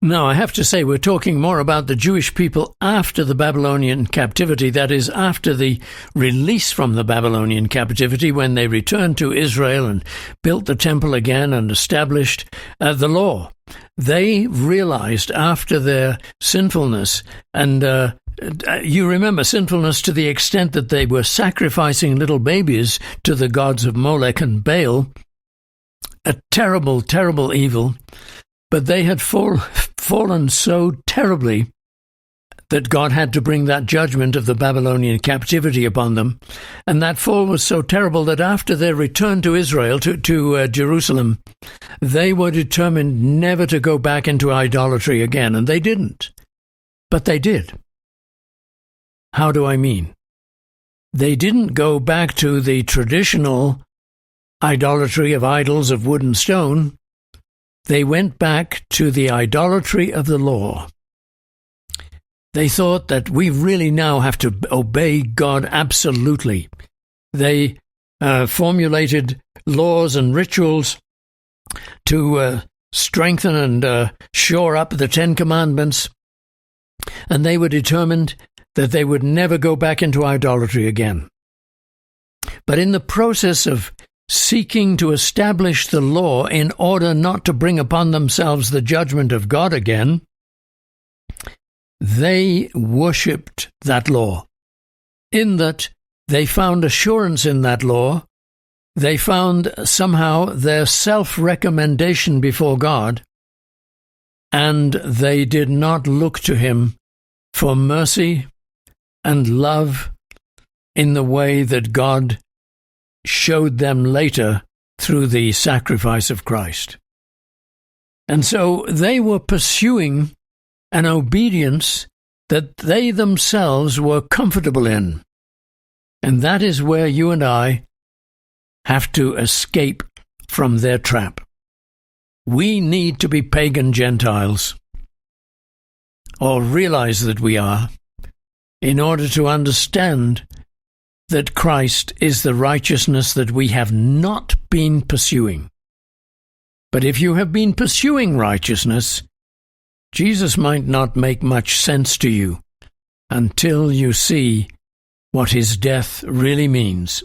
Now, I have to say, we're talking more about the Jewish people after the Babylonian captivity, that is, after the release from the Babylonian captivity, when they returned to Israel and built the temple again and established the law. They realized after their sinfulness, and you remember sinfulness to the extent that they were sacrificing little babies to the gods of Molech and Baal, a terrible, terrible evil. But they had fallen so terribly that God had to bring that judgment of the Babylonian captivity upon them. And that fall was so terrible that after their return to Israel, to Jerusalem, they were determined never to go back into idolatry again. And they didn't. But they did. How do I mean? They didn't go back to the traditional idolatry of idols of wood and stone. They went back to the idolatry of the law. They thought that we really now have to obey God absolutely. They formulated laws and rituals to strengthen and shore up the Ten Commandments, and they were determined that they would never go back into idolatry again. But in the process of seeking to establish the law in order not to bring upon themselves the judgment of God again, they worshipped that law, in that they found assurance in that law. They found somehow their self-recommendation before God, and they did not look to Him for mercy and love in the way that God showed them later through the sacrifice of Christ. And so they were pursuing an obedience that they themselves were comfortable in. And that is where you and I have to escape from their trap. We need to be pagan Gentiles, or realize that we are, in order to understand that Christ is the righteousness that we have not been pursuing. But if you have been pursuing righteousness, Jesus might not make much sense to you until you see what His death really means.